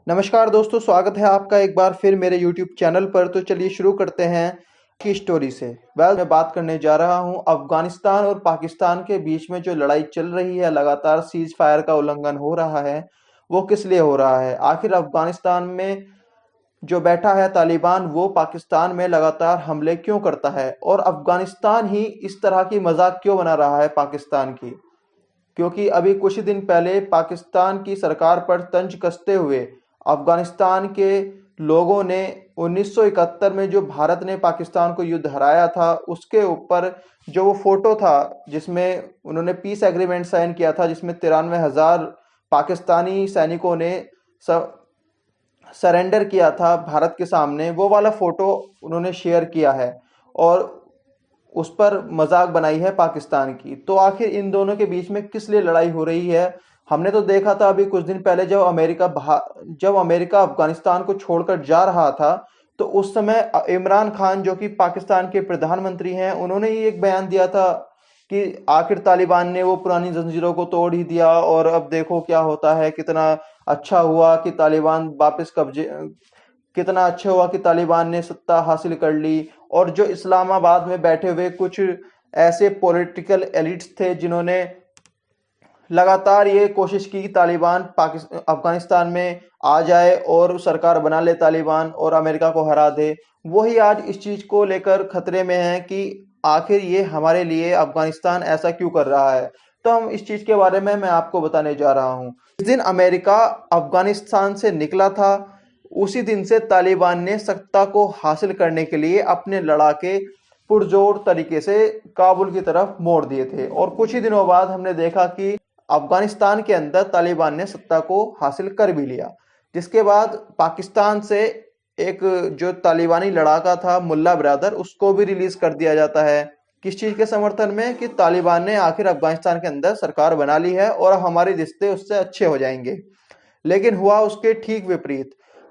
नमस्कार दोस्तों, स्वागत है आपका एक बार फिर मेरे YouTube चैनल पर। तो चलिए शुरू करते हैं की स्टोरी से। मैं बात करने जा रहा हूं अफगानिस्तान और पाकिस्तान के बीच में जो लड़ाई चल रही है, लगातार सीज फायर का उल्लंघन हो रहा है, वो किस लिए हो रहा है? आखिर अफगानिस्तान में जो बैठा है तालिबान, वो पाकिस्तान में लगातार हमले क्यों करता है? और अफगानिस्तान ही इस तरह की मजाक क्यों बना रहा है पाकिस्तान की? क्योंकि अभी कुछ ही दिन पहले पाकिस्तान की सरकार पर तंज कसते हुए अफगानिस्तान के लोगों ने 1971 में जो भारत ने पाकिस्तान को युद्ध हराया था, उसके ऊपर जो वो फोटो था जिसमें उन्होंने पीस एग्रीमेंट साइन किया था, जिसमें 93,000 पाकिस्तानी सैनिकों ने सरेंडर किया था भारत के सामने, वो वाला फोटो उन्होंने शेयर किया है और उस पर मजाक बनाई है पाकिस्तान की। तो आखिर इन दोनों के बीच में किस लिए लड़ाई हो रही है? हमने तो देखा था अभी कुछ दिन पहले जब अमेरिका अफगानिस्तान को छोड़कर जा रहा था, तो उस समय इमरान खान जो कि पाकिस्तान के प्रधानमंत्री हैं, उन्होंने ही एक बयान दिया था कि आखिर तालिबान ने वो पुरानी जंजीरों को तोड़ ही दिया और अब देखो क्या होता है। कितना अच्छा हुआ कि तालिबान ने सत्ता हासिल कर ली। और जो इस्लामाबाद में बैठे हुए कुछ ऐसे पॉलिटिकल एलिट्स थे जिन्होंने लगातार ये कोशिश की कि तालिबान पाकिस्तान अफगानिस्तान में आ जाए और सरकार बना ले तालिबान और अमेरिका को हरा दे, वही आज इस चीज को लेकर खतरे में है कि आखिर ये हमारे लिए अफगानिस्तान ऐसा क्यों कर रहा है। तो हम इस चीज के बारे में मैं आपको बताने जा रहा हूँ। जिस दिन अमेरिका अफगानिस्तान से निकला था, उसी दिन से तालिबान ने सत्ता को हासिल करने के लिए अपने लड़ाके पुरजोर तरीके से काबुल की तरफ मोड़ दिए थे। और कुछ ही दिनों बाद हमने देखा कि अफगानिस्तान के अंदर तालिबान ने सत्ता को हासिल कर भी लिया, जिसके बाद पाकिस्तान से एक जो तालिबानी लड़ाका था मुल्ला ब्रदर, उसको भी रिलीज कर दिया जाता है। किस चीज के समर्थन में? कि तालिबान ने आखिर अफगानिस्तान के अंदर सरकार बना ली है और हमारे रिश्ते उससे अच्छे हो जाएंगे। लेकिन हुआ उसके ठीक विपरीत।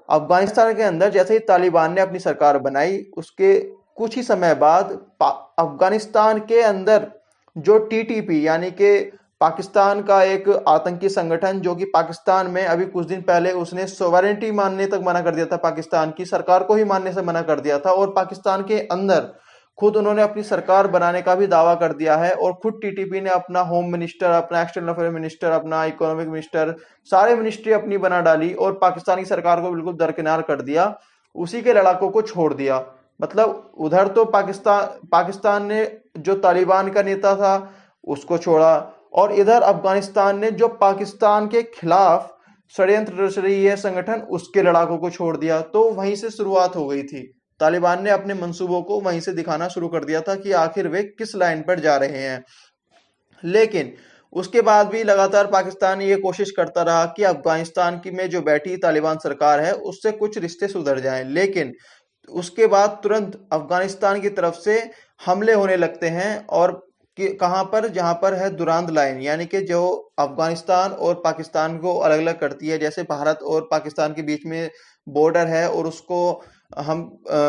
अफगानिस्तान के अंदर जैसे ही तालिबान ने अपनी सरकार बनाई, उसके कुछ ही समय बाद अफगानिस्तान के अंदर जो टीटीपी यानी कि पाकिस्तान का एक आतंकी संगठन, जो कि पाकिस्तान में अभी कुछ दिन पहले उसने सॉवरेनिटी मानने तक मना कर दिया था, पाकिस्तान की सरकार को ही मानने से मना कर दिया था, और पाकिस्तान के अंदर खुद उन्होंने अपनी सरकार बनाने का भी दावा कर दिया है। और खुद टीटीपी ने अपना होम मिनिस्टर, अपना एक्सटर्नल अफेयर मिनिस्टर, अपना इकोनॉमिक मिनिस्टर, सारे मिनिस्ट्री अपनी बना डाली और पाकिस्तानी सरकार को बिल्कुल दरकिनार कर दिया, उसी के लड़ाकों को छोड़ दिया। मतलब उधर तो पाकिस्तान ने जो तालिबान का नेता था उसको छोड़ा, और इधर अफगानिस्तान ने जो पाकिस्तान के खिलाफ षड्यंत्र रच रही है संगठन, उसके लड़ाकों को छोड़ दिया। तो वहीं से शुरुआत हो गई थी। तालिबान ने अपने मंसूबों को वहीं से दिखाना शुरू कर दिया था कि आखिर वे किस लाइन पर जा रहे हैं। लेकिन उसके बाद भी लगातार पाकिस्तान ये कोशिश करता रहा कि अफगानिस्तान की में जो बैठी तालिबान सरकार है उससे कुछ रिश्ते सुधर जाएं। लेकिन उसके बाद तुरंत अफगानिस्तान की तरफ से हमले होने लगते हैं, और कि कहां पर? जहां पर है दुरांद लाइन, यानी कि जो अफगानिस्तान और पाकिस्तान को अलग अलग करती है। जैसे भारत और पाकिस्तान के बीच में बॉर्डर है और उसको हम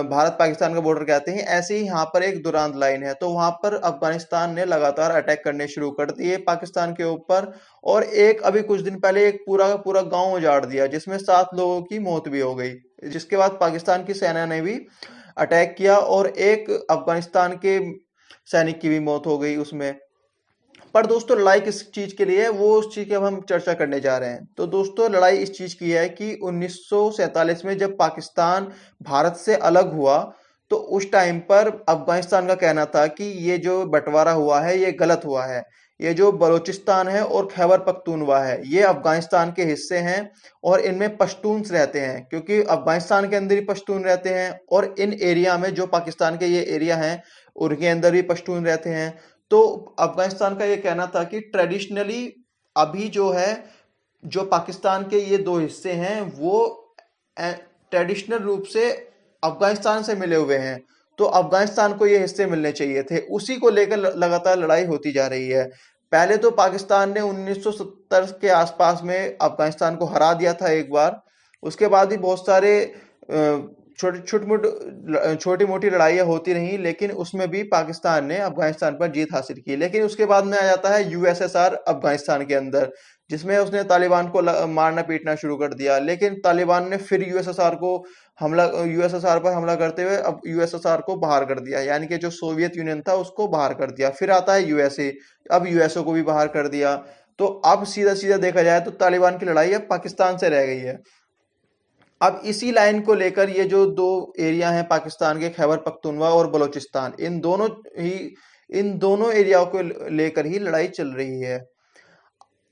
भारत पाकिस्तान का बॉर्डर कहते हैं, ऐसे ही यहाँ पर एक दुरांद लाइन है। तो वहां पर अफगानिस्तान ने लगातार अटैक करने शुरू कर दिए पाकिस्तान के ऊपर, और एक अभी कुछ दिन पहले एक पूरा पूरा गांव उजाड़ दिया, जिसमें 7 लोगों की मौत भी हो गई। जिसके बाद पाकिस्तान की सेना ने भी अटैक किया और एक अफगानिस्तान के सैनिक की भी मौत हो गई उसमें। पर दोस्तों लड़ाई किस चीज के लिए है, वो उस चीज की अब हम चर्चा करने जा रहे हैं। तो दोस्तों लड़ाई इस चीज की है कि 1947 में जब पाकिस्तान भारत से अलग हुआ, तो उस टाइम पर अफगानिस्तान का कहना था कि ये जो बंटवारा हुआ है ये गलत हुआ है। ये जो बलूचिस्तान है और खैबर पख्तूनवा है, ये अफगानिस्तान के हिस्से हैं और इनमें पश्तून्स रहते हैं, क्योंकि अफगानिस्तान के अंदर ही पश्तून रहते हैं, और इन एरिया में जो पाकिस्तान के ये एरिया हैं उनके अंदर भी पश्तून रहते हैं। तो अफगानिस्तान का ये कहना था कि ट्रेडिशनली अभी जो है, जो पाकिस्तान के ये दो हिस्से हैं वो ट्रेडिशनल रूप से अफगानिस्तान से मिले हुए हैं, तो अफगानिस्तान को ये हिस्से मिलने चाहिए थे। उसी को लेकर लगातार लड़ाई होती जा रही है। पहले तो पाकिस्तान ने 1970 के आसपास में अफगानिस्तान को हरा दिया था एक बार। उसके बाद भी बहुत सारे छोटी मोटी लड़ाइयाँ होती रही, लेकिन उसमें भी पाकिस्तान ने अफगानिस्तान पर जीत हासिल की। लेकिन उसके बाद में आ जाता है यूएसएसआर अफगानिस्तान के अंदर, जिसमें उसने तालिबान को मारना पीटना शुरू कर दिया। लेकिन तालिबान ने फिर यूएसएसआर पर हमला करते हुए अब यूएसएसआर को बाहर कर दिया, यानी कि जो सोवियत यूनियन था उसको बाहर कर दिया। फिर आता है यूएसए, अब यूएसए को भी बाहर कर दिया। तो अब सीधा सीधा देखा जाए तो तालिबान की लड़ाई अब पाकिस्तान से रह गई है। अब इसी लाइन को लेकर ये जो दो एरिया हैं पाकिस्तान के, खैबर पख्तूनवा और बलूचिस्तान, इन दोनों एरियाओं को लेकर ही लड़ाई चल रही है।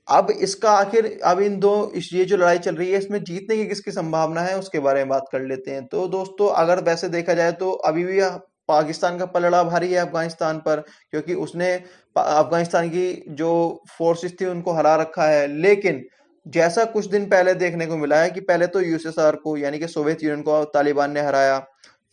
अब इसका आखिर अब ये जो लड़ाई चल रही है इसमें जीतने की किसकी संभावना है उसके बारे में बात कर लेते हैं। तो दोस्तों, अगर वैसे देखा जाए तो अभी भी पाकिस्तान का पलड़ा भारी है अफगानिस्तान पर, क्योंकि उसने अफगानिस्तान की जो फोर्सेस थी उनको हरा रखा है। लेकिन जैसा कुछ दिन पहले देखने को मिला है कि पहले तो यूएसएसआर को, यानी कि सोवियत यूनियन को तालिबान ने हराया,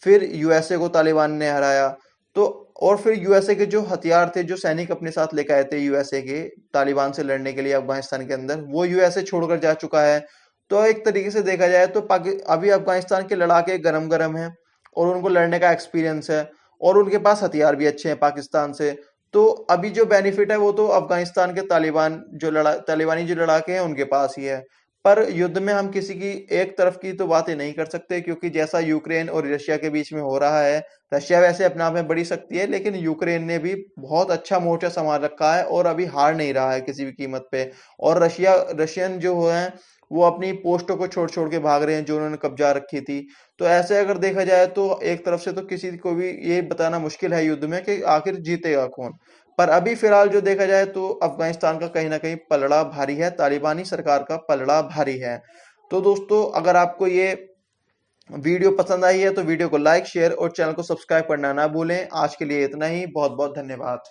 फिर यूएसए को तालिबान ने हराया, तो और फिर यूएसए के जो हथियार थे, जो सैनिक अपने साथ लेकर आए थे यूएसए के तालिबान से लड़ने के लिए अफगानिस्तान के अंदर, वो यूएसए छोड़कर जा चुका है। तो एक तरीके से देखा जाए तो अभी अफगानिस्तान के लड़ाके गरम गरम हैं और उनको लड़ने का एक्सपीरियंस है और उनके पास हथियार भी अच्छे हैं पाकिस्तान से। तो अभी जो बेनिफिट है वो तो अफगानिस्तान के तालिबानी जो लड़ाके हैं उनके पास ही है। पर युद्ध में हम किसी की एक तरफ की तो बातें नहीं कर सकते, क्योंकि जैसा यूक्रेन और रशिया के बीच में हो रहा है, रशिया वैसे अपने आप में बड़ी शक्ति है, लेकिन यूक्रेन ने भी बहुत अच्छा मोर्चा संभाल रखा है और अभी हार नहीं रहा है किसी भी कीमत पे। और रशियन जो है वो अपनी पोस्टों को छोड़ छोड़ के भाग रहे हैं जो उन्होंने कब्जा रखी थी। तो ऐसे अगर देखा जाए तो एक तरफ से तो किसी को भी ये बताना मुश्किल है युद्ध में कि आखिर जीतेगा कौन। पर अभी फिलहाल जो देखा जाए तो अफगानिस्तान का कहीं ना कहीं पलड़ा भारी है, तालिबानी सरकार का पलड़ा भारी है। तो दोस्तों, अगर आपको ये वीडियो पसंद आई है तो वीडियो को लाइक, शेयर और चैनल को सब्सक्राइब करना ना भूलें। आज के लिए इतना ही, बहुत बहुत धन्यवाद।